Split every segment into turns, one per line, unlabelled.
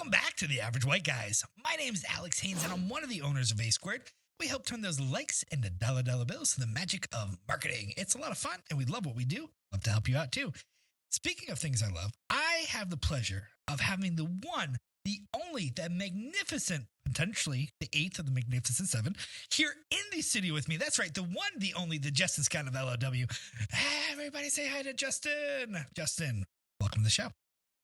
Welcome back to the Average White Guys. My name is Alex Haynes, and I'm one of the owners of A Squared. We help turn those likes into dollar bills to the magic of marketing. It's a lot of fun, and we love what we do. Love to help you out too. Speaking of things I love, I have the pleasure of having the one, the only, the magnificent, potentially the eighth of the Magnificent Seven, here in the studio with me. That's right, the one, the only, the Justin Scott of LOW. Everybody say hi to Justin. Justin, welcome to the show.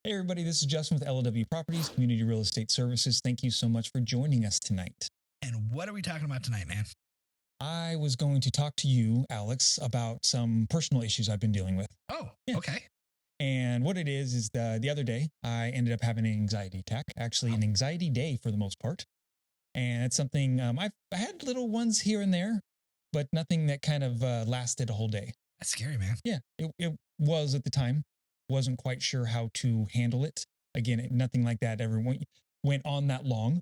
Hey everybody, this is Justin with LOW Properties, Community Real Estate Services. Thank you so much for joining us tonight.
And what are we talking about tonight, man?
I was going to talk to you, Alex, about some personal issues I've been dealing with.
Oh, yeah. Okay.
And what it is the other day, I ended up having an anxiety attack, actually an anxiety day for the most part. And it's something, I had little ones here and there, but nothing that kind of lasted a whole day.
That's scary, man.
Yeah, it was at the time. Wasn't quite sure how to handle it. Again, nothing like that ever went on that long.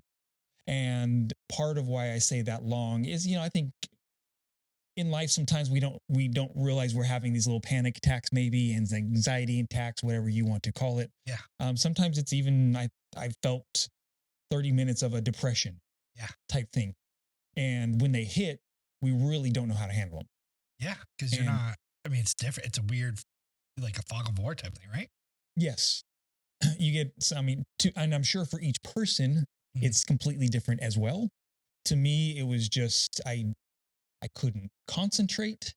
And part of why I say that long is, I think in life, sometimes we don't realize we're having these little panic attacks, maybe, and anxiety attacks, whatever you want to call it.
Yeah.
Sometimes it's even, I felt 30 minutes of a depression type thing. And when they hit, we really don't know how to handle them.
Yeah. Because it's different. It's a weird, like a fog of war type thing, right?
Yes. You get, and I'm sure for each person, it's completely different as well. To me, it was just, I couldn't concentrate.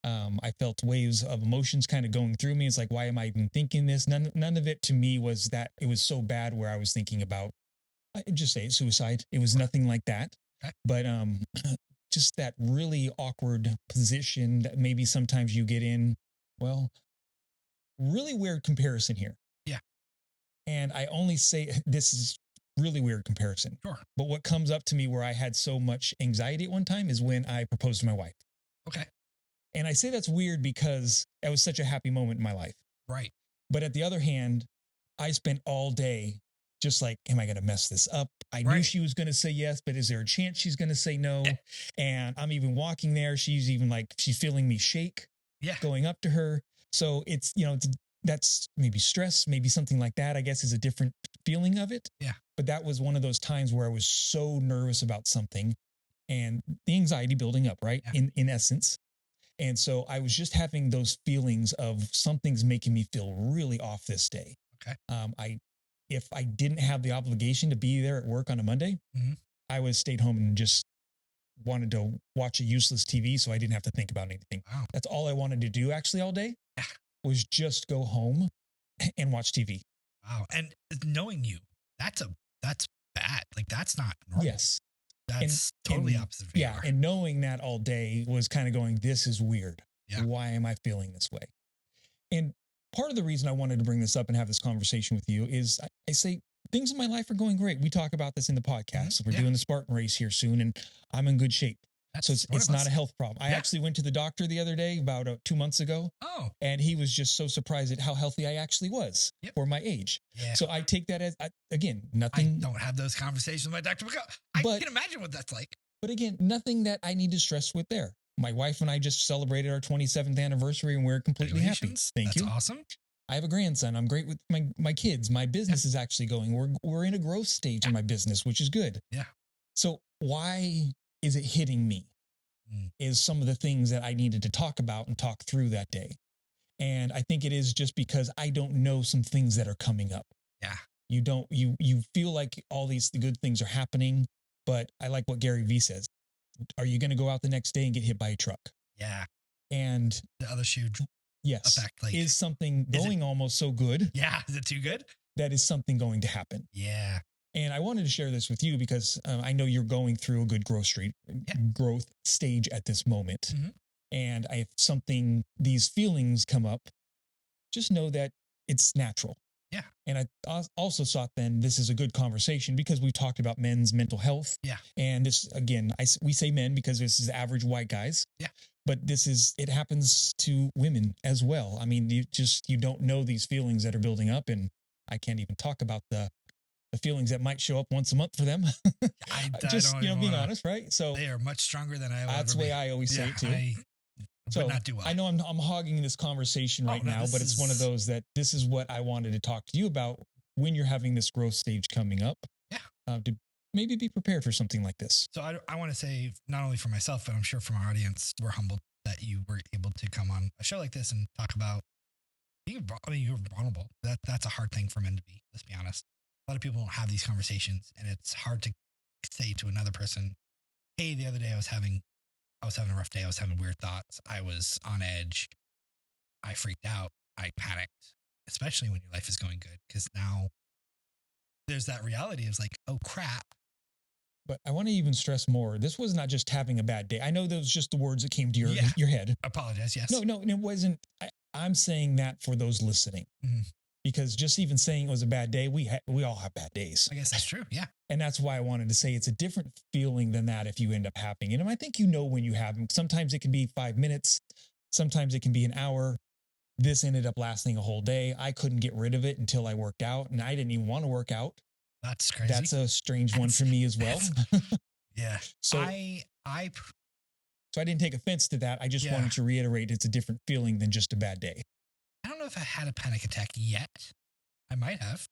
I felt waves of emotions kind of going through me. It's like, why am I even thinking this? None of it to me was that it was so bad where I was thinking about, I'd just say suicide. It was nothing like that.
Okay.
But just that really awkward position that maybe sometimes you get in. Well, really weird comparison here.
Yeah.
And I only say this is really weird comparison.
Sure.
But what comes up to me where I had so much anxiety at one time is when I proposed to my wife.
Okay.
And I say that's weird because it was such a happy moment in my life.
Right.
But at the other hand, I spent all day just like, am I going to mess this up? I knew she was going to say yes, but is there a chance she's going to say no?
Yeah.
And I'm even walking there. She's even like, she's feeling me shake going up to her. So it's, that's maybe stress, maybe something like that, I guess, is a different feeling of it.
Yeah.
But that was one of those times where I was so nervous about something and the anxiety building up, right?
Yeah.
In essence. And so I was just having those feelings of something's making me feel really off this day.
Okay.
If I didn't have the obligation to be there at work on a Monday, I would have stayed home and just wanted to watch a useless TV so I didn't have to think about anything.
Wow.
That's all I wanted to do actually all day was just go home and watch TV.
Wow. And knowing you, that's bad. Like that's not normal.
Yes.
That's totally opposite of
Yeah. And knowing that all day was kind of going, this is weird.
Yeah.
Why am I feeling this way? And part of the reason I wanted to bring this up and have this conversation with you is I say things in my life are going great. We talk about this in the podcast. We're doing the Spartan race here soon and I'm in good shape. So it's not a health problem. I actually went to the doctor the other day about 2 months ago.
Oh.
And he was just so surprised at how healthy I actually was for my age.
Yeah.
So I take that as, again, nothing.
I don't have those conversations with my doctor. I can imagine what that's like.
But again, nothing that I need to stress with there. My wife and I just celebrated our 27th anniversary and we're completely happy. Thank you.
That's awesome.
I have a grandson. I'm great with my kids. My business is actually going. We're in a growth stage in my business, which is good.
Yeah.
So why is it hitting me? Is some of the things that I needed to talk about and talk through that day. And I think it is just because I don't know some things that are coming up.
Yeah.
You feel like all the good things are happening, but I like what Gary Vee says. Are you going to go out the next day and get hit by a truck?
Yeah.
And
the other shoe effect, like,
is something going almost so good?
Yeah. Is it too good?
That is something going to happen.
Yeah.
And I wanted to share this with you because I know you're going through a good growth stage at this moment. And if these feelings come up, just know that it's natural.
Yeah.
And I also thought then this is a good conversation because we've talked about men's mental health.
Yeah.
And this, again, we say men because this is average white guys.
Yeah.
But it happens to women as well. I mean, you don't know these feelings that are building up, and I can't even talk about the feelings that might show up once a month for them. Being honest, right? So
they are much stronger than I will.
That's the way I always say it too. So
not do well.
I know I'm hogging this conversation right now, but it's one of those that this is what I wanted to talk to you about when you're having this growth stage coming up,
Yeah.
to maybe be prepared for something like this.
So I want to say, not only for myself, but I'm sure from our audience, we're humbled that you were able to come on a show like this and talk about being, I mean, you're vulnerable. That's a hard thing for men to be, let's be honest. A lot of people don't have these conversations, and it's hard to say to another person, hey, the other day I was having a rough day. I was having weird thoughts. I was on edge. I freaked out. I panicked, especially when your life is going good. Because now there's that reality of like, oh crap.
But I want to even stress more. This was not just having a bad day. I know those just the words that came to your head.
Apologize. Yes.
No, it wasn't. I'm saying that for those listening.
Mm-hmm.
Because just even saying it was a bad day, we all have bad days.
I guess that's true. Yeah.
And that's why I wanted to say it's a different feeling than that if you end up having it. And I think you know when you have them. Sometimes it can be 5 minutes. Sometimes it can be an hour. This ended up lasting a whole day. I couldn't get rid of it until I worked out, and I didn't even want to work out.
That's crazy.
That's a strange one for me as well.
Yeah.
So I didn't take offense to that. I just wanted to reiterate it's a different feeling than just a bad day.
I don't know if I had a panic attack yet. I might have.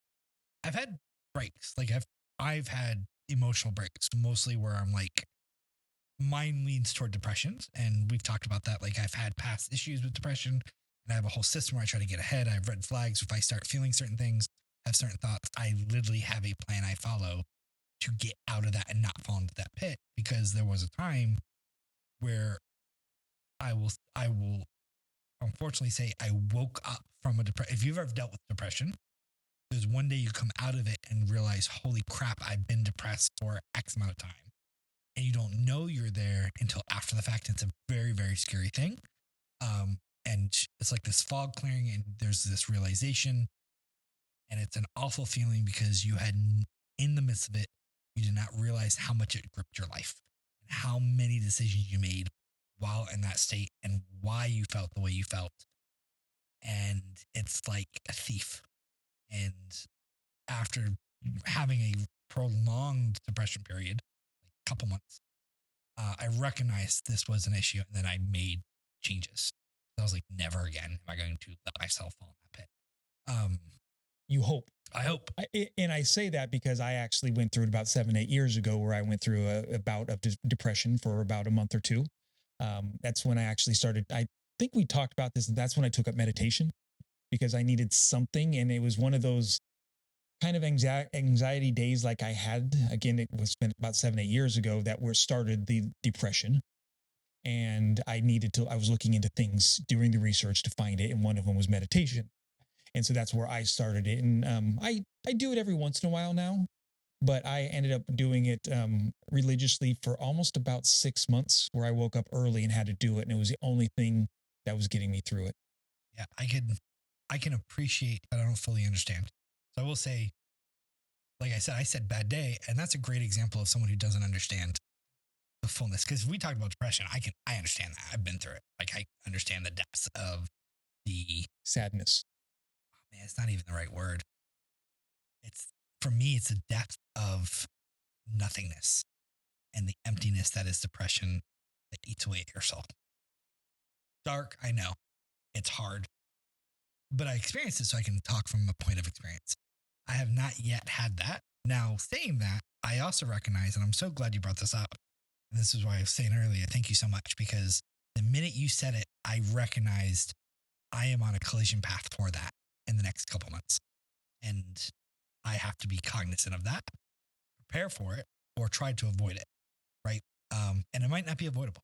I've had breaks. Like I've had emotional breaks, mostly where I'm like, mine leans toward depressions. And we've talked about that. Like I've had past issues with depression, and I have a whole system where I try to get ahead. I have red flags. If I start feeling certain things, have certain thoughts, I literally have a plan I follow to get out of that and not fall into that pit. Because there was a time where I will unfortunately say I woke up from a depression. If you've ever dealt with depression, there's one day you come out of it and realize, holy crap, I've been depressed for X amount of time. And you don't know you're there until after the fact. It's a very, very scary thing. And it's like this fog clearing, and there's this realization, and it's an awful feeling because you had, in the midst of it, you did not realize how much it gripped your life and how many decisions you made while in that state and why you felt the way you felt. And it's like a thief. And after having a prolonged depression period, like a couple months, I recognized this was an issue, and then I made changes. I was like, never again am I going to let myself fall in that pit.
You hope.
I hope.
And I say that because I actually went through it about 7-8 years ago, where I went through a bout of depression for about a month or two. That's when I actually started. I think we talked about this, and that's when I took up meditation, because I needed something. And it was one of those kind of anxiety days like I had. Again, it was spent about 7-8 years ago that started the depression. And I was looking into things, doing the research to find it. And one of them was meditation. And so that's where I started it. And I do it every once in a while now, but I ended up doing it religiously for almost about 6 months, where I woke up early and had to do it. And it was the only thing that was getting me through it.
Yeah, I can appreciate, but I don't fully understand. So I will say, like I said bad day, and that's a great example of someone who doesn't understand the fullness. Because we talked about depression, I understand that. I've been through it. Like I understand the depths of the
sadness.
Man, it's not even the right word. For me, it's the depth of nothingness and the emptiness that is depression that eats away at your soul. Dark, I know. It's hard. But I experienced it, so I can talk from a point of experience. I have not yet had that. Now, saying that, I also recognize, and I'm so glad you brought this up, and this is why I was saying earlier, thank you so much, because the minute you said it, I recognized I am on a collision path for that in the next couple months. And I have to be cognizant of that, prepare for it, or try to avoid it, right? And it might not be avoidable,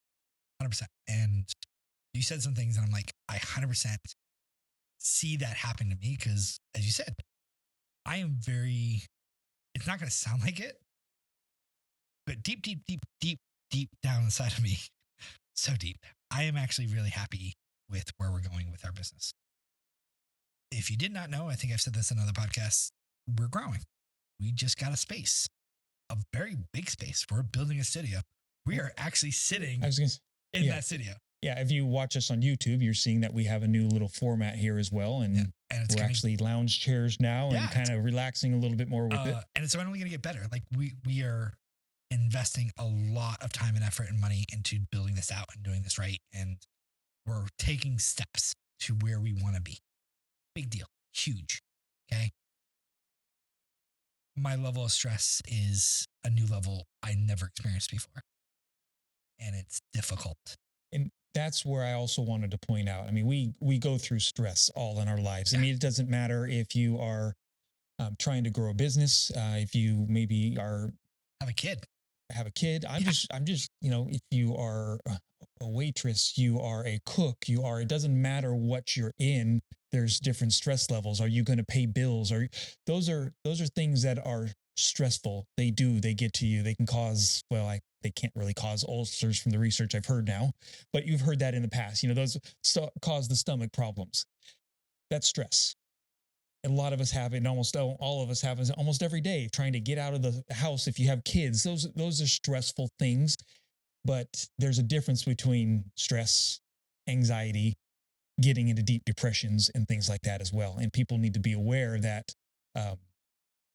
100%. And you said some things, and I'm like, I 100% see that happen to me because, as you said, I am it's not going to sound like it, but deep down inside of me, so deep, I am actually really happy with where we're going with our business. If you did not know, I think I've said this in other podcasts, we're growing. We just got a space, a very big space. We're building a studio. We are actually sitting in that studio.
Yeah, if you watch us on YouTube, you're seeing that we have a new little format here as well. And we're actually lounge chairs now and kind of relaxing a little bit more with it.
And it's only going to get better. Like we are investing a lot of time and effort and money into building this out and doing this right. And we're taking steps to where we want to be. Big deal. Huge. Okay. my level of stress is a new level I never experienced before. And it's difficult.
And that's where I also wanted to point out. I mean, we go through stress all in our lives. I
Yeah.
mean, it doesn't matter if you are trying to grow a business, if you maybe are
Have a kid.
have a kid.
Yeah.
I'm just, if you are a waitress, you are a cook, you are, it doesn't matter what you're in. There's different stress levels. Are you going to pay bills? Those are things that are stressful. They get to you. They can cause, they can't really cause ulcers from the research I've heard now, but you've heard that in the past. Those cause the stomach problems. That's stress. A lot of us have it, and almost all of us have it almost every day, trying to get out of the house. If you have kids, those are stressful things. But there's a difference between stress, anxiety, getting into deep depressions, and things like that as well. And people need to be aware that um,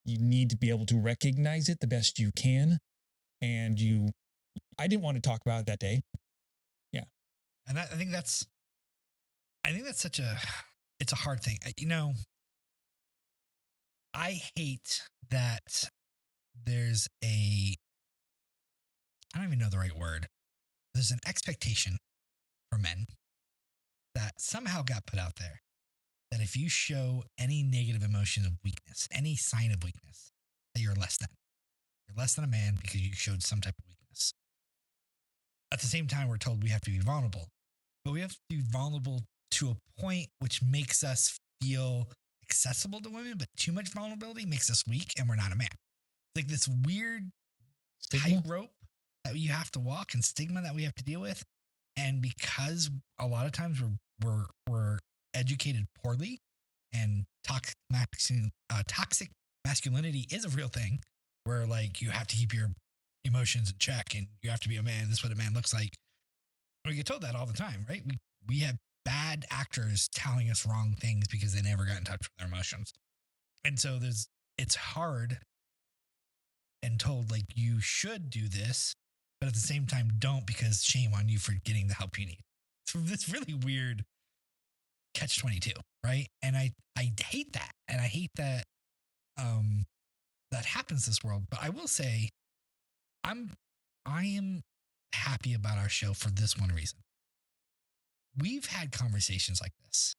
you need to be able to recognize it the best you can. And I didn't want to talk about it that day. Yeah,
And I think that's it's a hard thing. I hate that there's I don't even know the right word. There's an expectation for men that somehow got put out there that if you show any negative emotion of weakness, any sign of weakness, that you're less than. You're less than a man because you showed some type of weakness. At the same time, we're told we have to be vulnerable, but we have to be vulnerable to a point which makes us feel accessible to women, but too much vulnerability makes us weak and we're not a man. It's like this weird
stigma.
tightrope that you have to walk and stigma that we have to deal with. And because a lot of times we're educated poorly, and toxic masculinity is a real thing, where like you have to keep your emotions in check and you have to be a man. This is what a man looks like. We get told that all the time, right? We have bad actors telling us wrong things because they never got in touch with their emotions. And so it's hard and told like you should do this, but at the same time don't, because shame on you for getting the help you need. It's this really weird catch 22, right? And I hate that. And I hate that that happens this world. But I will say I am happy about our show for this one reason. We've had conversations like this,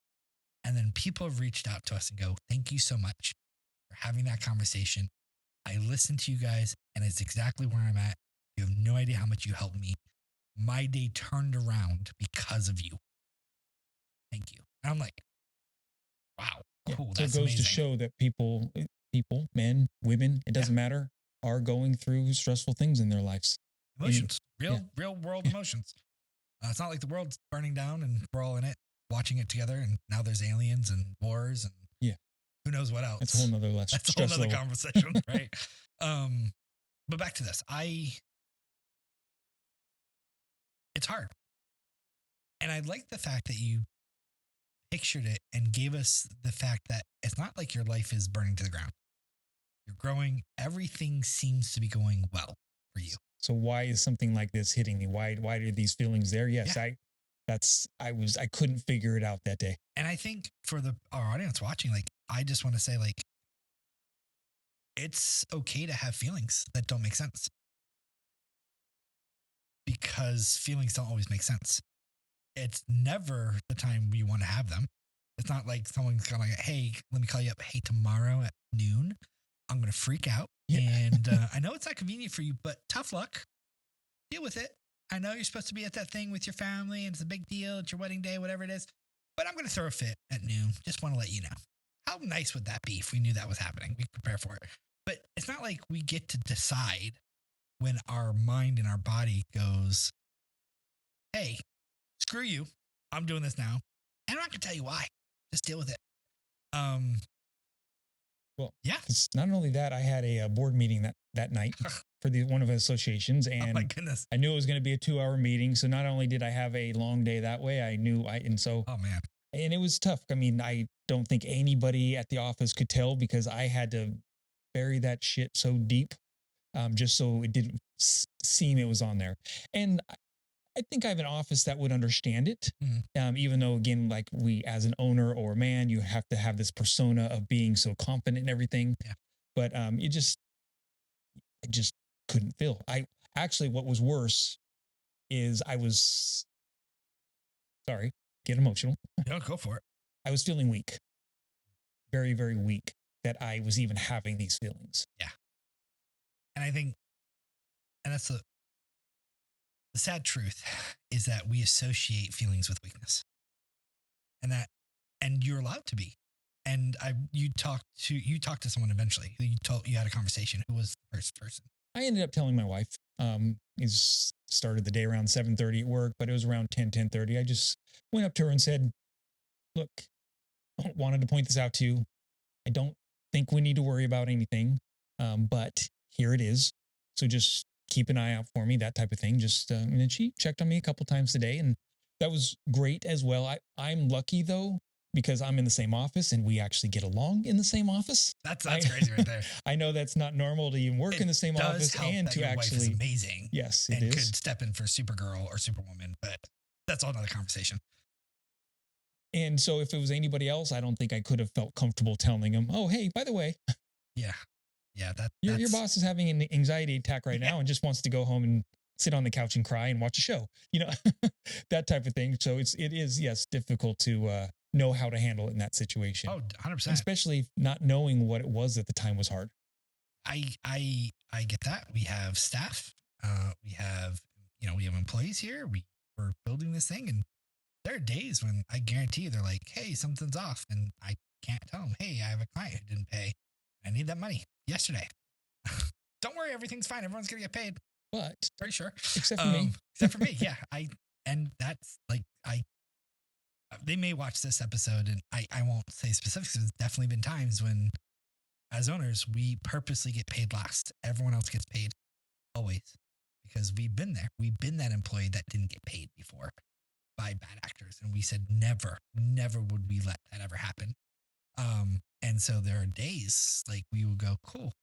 and then people have reached out to us and go, thank you so much for having that conversation. I listened to you guys, and it's exactly where I'm at. You have no idea how much you helped me. My day turned around because of you. Thank you. And I'm like, wow, cool.
So it
That's
goes
amazing.
to show that people, men, women, it doesn't matter, are going through stressful things in their lives.
Emotions, real world emotions. It's not like the world's burning down and we're all in it, watching it together. And now there's aliens and wars and who knows what else.
That's a whole nother lesson.
That's a whole nother conversation, right? But back to this, it's hard. And I like the fact that you pictured it and gave us the fact that it's not like your life is burning to the ground. You're growing. Everything seems to be going well for you.
So why is something like this hitting me? Why are these feelings there? Yes, I couldn't figure it out that day.
And I think for our audience watching, like, I just want to say, like, it's okay to have feelings that don't make sense, because feelings don't always make sense. It's never the time you want to have them. It's not like someone's going to like, hey, let me call you up. Hey, tomorrow at noon, I'm going to freak out. Yeah. And I know it's not convenient for you, but tough luck. Deal with it. I know you're supposed to be at that thing with your family and it's a big deal. It's your wedding day, whatever it is. But I'm going to throw a fit at noon. Just want to let you know. How nice would that be if we knew that was happening? We could prepare for it. But it's not like we get to decide when our mind and our body goes, hey, screw you. I'm doing this now. And I'm not going to tell you why. Just deal with it.
Well,
yeah.
Not only that, I had a board meeting that night for one of the associations, and
oh my goodness,
I knew it was going to be a 2-hour meeting. So not only did I have a long day that way,
oh man,
and it was tough. I mean, I don't think anybody at the office could tell, because I had to bury that shit so deep, just so it didn't seem it was on there. And I think I have an office that would understand it. Mm-hmm. Even though, again, like we, as an owner or a man, you have to have this persona of being so confident in everything. Yeah. but I just couldn't feel. I actually, what was worse is I was sorry, get emotional.
No, go for it.
I was feeling weak, very, very weak that I was even having these feelings.
Yeah. And I think, and that's the sad truth is that we associate feelings with weakness, and and you're allowed to be. And you talked to someone eventually. You had a conversation. Who was the first person?
I ended up telling my wife. Is started the day around 7:30 at work, but it was around 10:30. I just went up to her and said, "Look, wanted to point this out to you. I don't think we need to worry about anything, but here it is. So just keep an eye out for me, that type of thing." Just and then she checked on me a couple times a day, and that was great as well. I'm lucky though because I'm in the same office and we actually get along in the same office.
That's crazy right there.
I know that's not normal to even work in the same
does
office
help
and
that
to
your wife is
actually
amazing.
Yes, it
and
is.
could step in for Supergirl or Superwoman, but that's all another conversation.
And so if it was anybody else, I don't think I could have felt comfortable telling him, "Oh, hey, by the way,
Yeah, yeah.
your boss is having an anxiety attack right
Yeah.
now and just wants to go home and sit on the couch and cry and watch a show." That type of thing. So it is, yes, difficult to know how to handle it in that situation.
Oh, 100%.
Especially not knowing what it was at the time was hard.
I get that. We have staff. We have we have employees here. We're building this thing, and there are days when I guarantee you they're like, "Hey, something's off," and I can't tell them, "Hey, I have a client who didn't pay. I need that money yesterday." Don't worry, everything's fine. Everyone's gonna get paid.
But
Pretty sure,
except for me.
except for me. Yeah, and that's like they may watch this episode, and I won't say specifics. There's definitely been times when, as owners, we purposely get paid last. Everyone else gets paid always because we've been there. We've been that employee that didn't get paid before by bad actors, and we said never, never would we let that ever happen. And so there are days like we will go, cool.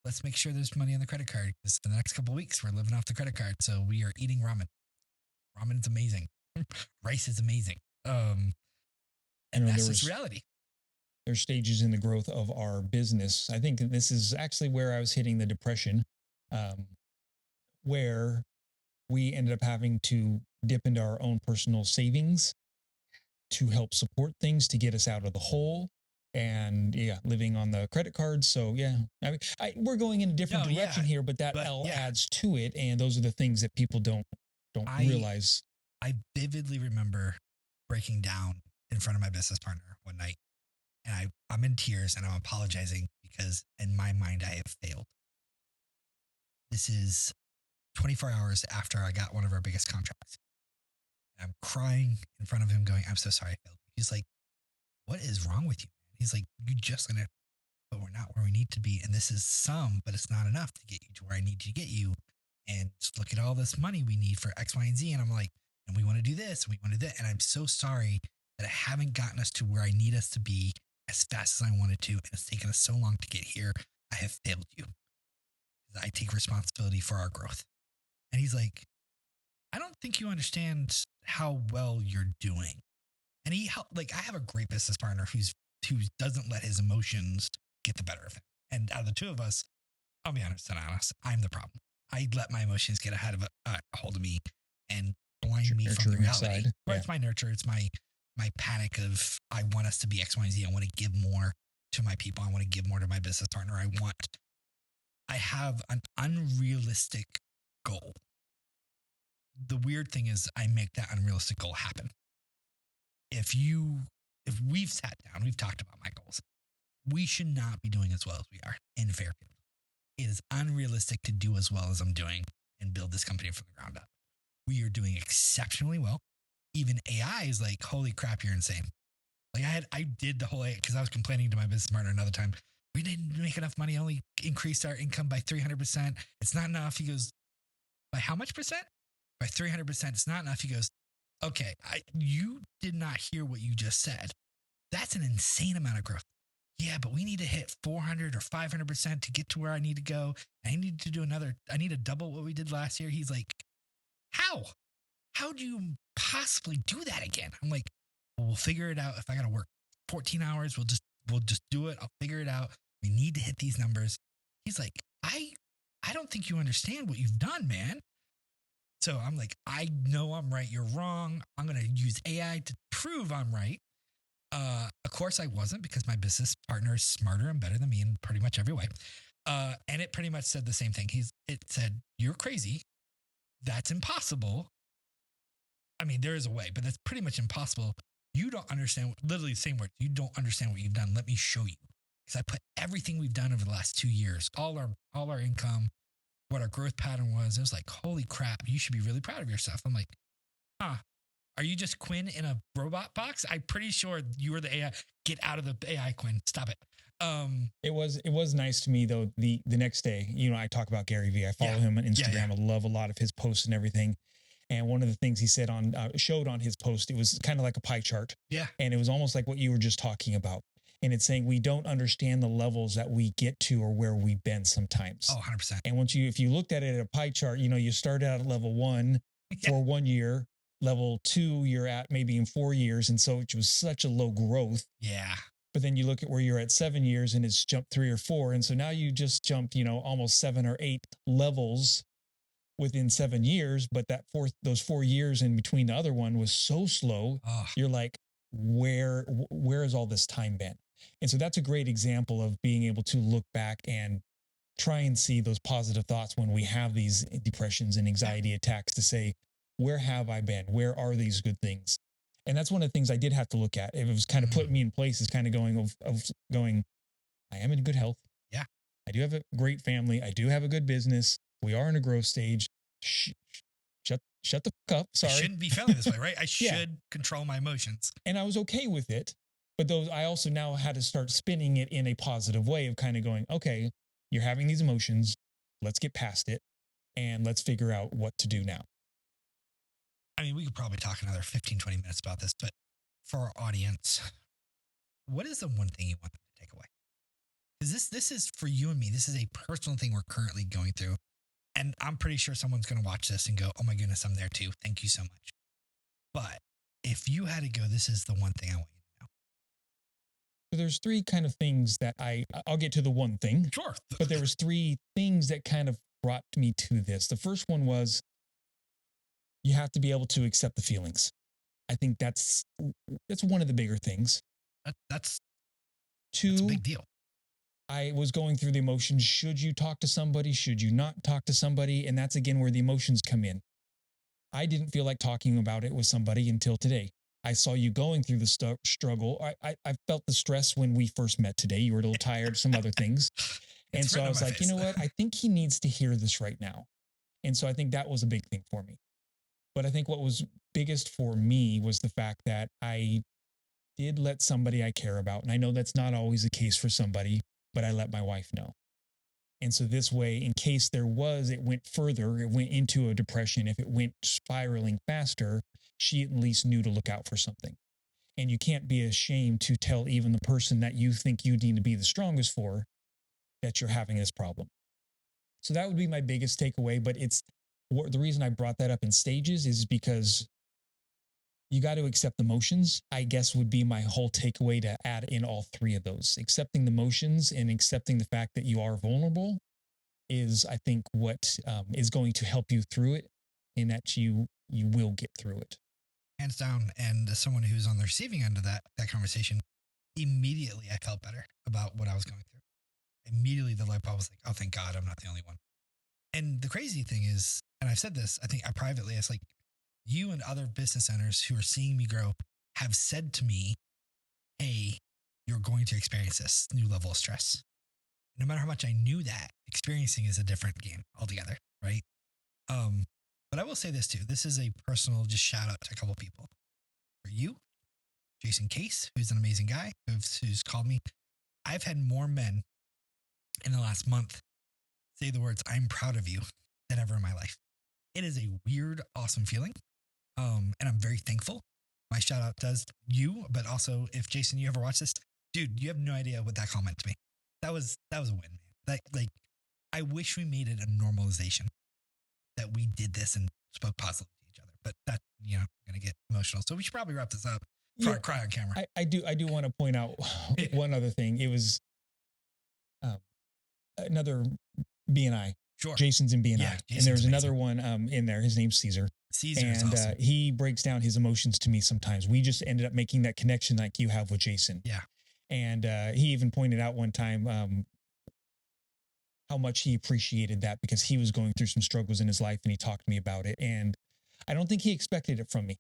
Let's make sure there's money on the credit card because for the next couple of weeks we're living off the credit card. So we are eating ramen. Ramen's amazing. Rice is amazing. And that's just reality.
There's stages in the growth of our business. I think this is actually where I was hitting the depression, where we ended up having to dip into our own personal savings to help support things to get us out of the hole. And yeah, living on the credit cards. So yeah, I mean, we're going in a different direction here, but that adds to it. And those are the things that people don't realize.
I vividly remember breaking down in front of my business partner one night, and I'm in tears and I'm apologizing because in my mind I have failed. This is 24 hours after I got one of our biggest contracts. And I'm crying in front of him going, "I'm so sorry I failed." He's like, "What is wrong with you, man?" He's like, "You just gonna, but we're not where we need to be. And this is some, but it's not enough to get you to where I need to get you. And just look at all this money we need for X, Y, and Z." And I'm like, "And we want to do this, and we want to do that." And I'm so sorry that I haven't gotten us to where I need us to be as fast as I wanted to. And it's taken us so long to get here. I have failed you. I take responsibility for our growth. And he's like, "I don't think you understand how well you're doing." And he helped, like, I have a great business partner who doesn't let his emotions get the better of him. And out of the two of us, I'll be honest, I'm the problem. I let my emotions get ahead of a hold of me and blind me from the reality.
Side.
Right? It's my nurture. It's my panic of I want us to be X, Y, and Z. I want to give more to my people. I want to give more to my business partner. I have an unrealistic goal. The weird thing is I make that unrealistic goal happen. If we've sat down, we've talked about my goals, we should not be doing as well as we are in Fairfield. It is unrealistic to do as well as I'm doing and build this company from the ground up. We are doing exceptionally well. Even AI is like, "Holy crap, you're insane." Like I did the whole, because I was complaining to my business partner another time. "We didn't make enough money, only increased our income by 300%. It's not enough." He goes, "By how much percent?" "By 300%. It's not enough." He goes, "Okay, you did not hear what you just said. That's an insane amount of growth." "Yeah, but we need to hit 400 or 500% to get to where I need to go. I need to double what we did last year." He's like, "How? How do you possibly do that again?" I'm like, "Well, we'll figure it out. If I got to work 14 hours, we'll just do it. I'll figure it out. We need to hit these numbers. He's like, I don't think you understand what you've done, man. So I'm like, I know I'm right. You're wrong. I'm going to use AI to prove I'm right. Of course, I wasn't because my business partner is smarter and better than me in pretty much every way. And it pretty much said the same thing. It said, "You're crazy. That's impossible." I mean, there is a way, but that's pretty much impossible. You don't understand. Literally the same words. You don't understand what you've done. Let me show you. Because I put everything we've done over the last 2 years, all our income, what our growth pattern was. It was like, holy crap, you should be really proud of yourself. I'm like, huh. Are you just Quinn in a robot box? I'm pretty sure you were the AI. Get out of the AI, Quinn. Stop it.
It was nice to me though. The next day, I talk about Gary Vee. I follow him on Instagram. I love a lot of his posts and everything. And one of the things he said showed on his post, it was kind of like a pie chart.
Yeah.
And it was almost like what you were just talking about. And it's saying we don't understand the levels that we get to or where we've been sometimes.
Oh, 100%.
And if you looked at it at a pie chart, you start out at level 1 for 1 year, level 2 you're at maybe in 4 years. And so it was such a low growth.
Yeah.
But then you look at where you're at 7 years and it's jumped 3 or 4. And so now you just jumped, almost 7 or 8 levels within 7 years. But those 4 years in between the other one was so slow.
Oh.
You're like, where has all this time been? And so that's a great example of being able to look back and try and see those positive thoughts when we have these depressions and anxiety attacks to say, where have I been? Where are these good things? And that's one of the things I did have to look at. It was kind of putting me in place, is kind of going, I am in good health.
Yeah.
I do have a great family. I do have a good business. We are in a growth stage. Shut the fuck up. Sorry.
I shouldn't be feeling this way, right? I should control my emotions.
And I was okay with it. But I also now had to start spinning it in a positive way of kind of going, okay, you're having these emotions. Let's get past it and let's figure out what to do now.
I mean, we could probably talk another 15, 20 minutes about this, but for our audience, what is the one thing you want them to take away? Because this is for you and me. This is a personal thing we're currently going through. And I'm pretty sure someone's going to watch this and go, oh my goodness, I'm there too. Thank you so much. But if you had to go, this is the one thing I want you to know.
So there's 3 kind of things that I'll get to the one thing.
Sure.
But there was 3 things that kind of brought me to this. The first one was, you have to be able to accept the feelings. I think that's one of the bigger things.
That's
2,
that's a big deal.
I was going through the emotions. Should you talk to somebody? Should you not talk to somebody? And that's again where the emotions come in. I didn't feel like talking about it with somebody until today. I saw you going through the struggle. I felt the stress when we first met today. You were a little tired, some other things. And so I was like, you know what? I think he needs to hear this right now. And so I think that was a big thing for me. But I think what was biggest for me was the fact that I did let somebody I care about. And I know that's not always the case for somebody, but I let my wife know. And so this way, in case it went further, it went into a depression. If it went spiraling faster, she at least knew to look out for something. And you can't be ashamed to tell even the person that you think you need to be the strongest for that you're having this problem. So that would be my biggest takeaway. But the reason I brought that up in stages is because you got to accept emotions, I guess, would be my whole takeaway, to add in all 3 of those. Accepting the emotions and accepting the fact that you are vulnerable is, I think, what is going to help you through it, and that you will get through it.
Hands down. And as someone who's on the receiving end of that conversation, immediately I felt better about what I was going through. Immediately the light bulb was like, oh, thank God I'm not the only one. And the crazy thing is, and I've said this, I think I privately, it's like, you and other business owners who are seeing me grow have said to me, hey, you're going to experience this new level of stress. No matter how much I knew that, experiencing is a different game altogether, right? But I will say this too. This is a personal just shout out to a couple people. For you, Jason Case, who's an amazing guy, who's called me. I've had more men in the last month say the words, I'm proud of you, than ever in my life. It is a weird, awesome feeling. And I'm very thankful. My shout out does you, but also if Jason, you ever watch this, dude, you have no idea what that comment to me. That was a win, man. Like, I wish we made it a normalization that we did this and spoke positively to each other, but that, I'm going to get emotional. So we should probably wrap this up before I cry on camera.
I do want to point out one other thing. It was another BNI.
Sure.
Jason's in BNI.
Yeah,
and
Jason's
there's another
amazing.
one in there. His name's Caesar.
Caesar is
And
awesome.
he breaks down his emotions to me sometimes. We just ended up making that connection like you have with Jason.
Yeah.
And he even pointed out one time how much he appreciated that because he was going through some struggles in his life and he talked to me about it. And I don't think he expected it from me.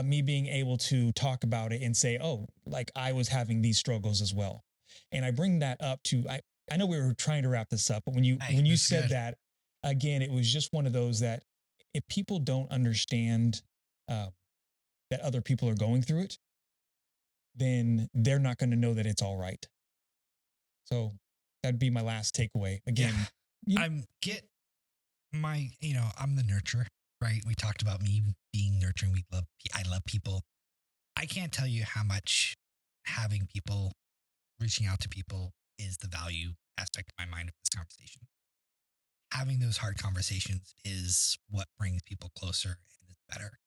Me being able to talk about it and say, oh, like I was having these struggles as well. And I bring that up to, I know we were trying to wrap this up, but when you said
good.
that, again, it was just one of those that if people don't understand that other people are going through it, then they're not going to know that it's all right. So that'd be my last takeaway. Again,
I'm the nurturer, right? We talked about me being nurturing. I love people. I can't tell you how much having people, reaching out to people is the value aspect of my mind of this conversation. Having those hard conversations is what brings people closer and is better.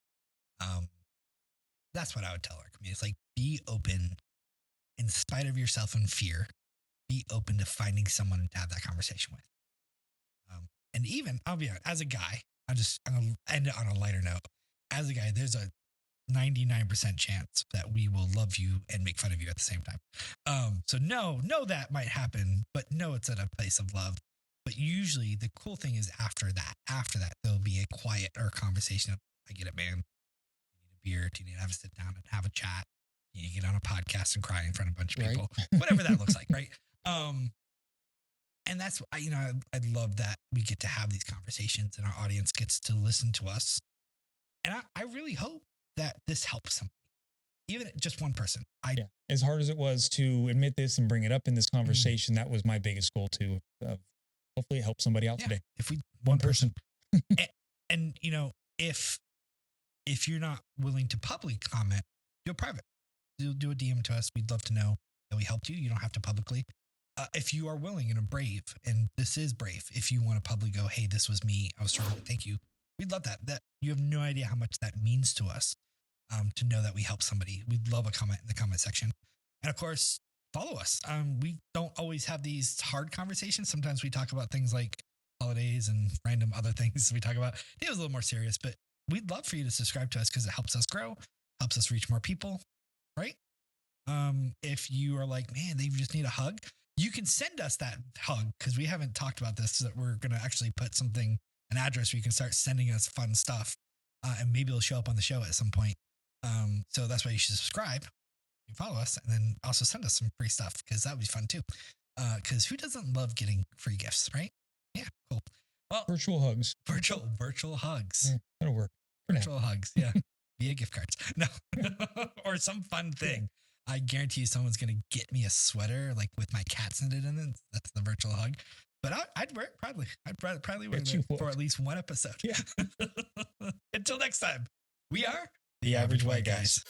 That's what I would tell our community. It's like, be open in spite of yourself and fear. Be open to finding someone to have that conversation with. And even, I'll be honest, as a guy, I'm going to end it on a lighter note. As a guy, there's a 99% chance that we will love you and make fun of you at the same time. So know that might happen, but know it's at a place of love. But usually the cool thing is after that, there'll be a quieter conversation of, I get it, man. You need a beer. Do you need to have a sit down and have a chat? You need to get on a podcast and cry in front of a bunch of people, whatever that looks like. Right. And that's, I love that we get to have these conversations and our audience gets to listen to us. And I really hope that this helps somebody, even just one person.
As hard as it was to admit this and bring it up in this conversation, that was my biggest goal too. Hopefully it helps somebody out today.
If one person. and if you're not willing to publicly comment, do a private. Do a DM to us. We'd love to know that we helped you. You don't have to publicly. If you are willing and are brave, and this is brave, if you want to publicly go, hey, this was me, I was struggling, thank you. We'd love that. That you have no idea how much that means to us, to know that we help somebody. We'd love a comment in the comment section. And of course, follow us. We don't always have these hard conversations. Sometimes we talk about things like holidays and random other things we talk about. It was a little more serious, but we'd love for you to subscribe to us because it helps us grow, helps us reach more people, right? If you are like, man, they just need a hug, you can send us that hug because we haven't talked about this, so that we're going to actually put an address where you can start sending us fun stuff, and maybe it'll show up on the show at some point. So that's why you should subscribe and follow us, and then also send us some free stuff because that would be fun too. Because who doesn't love getting free gifts, right? Yeah, cool. Well,
virtual hugs.
Virtual hugs.
Yeah, that'll work.
Virtual hugs, yeah. Via gift cards. No. Or some fun thing. I guarantee you someone's going to get me a sweater like with my cats knitted in it. That's the virtual hug. But I'd wear it proudly. I'd proudly wear it for at least one episode.
Yeah.
Until next time, we are
the Average White Guys.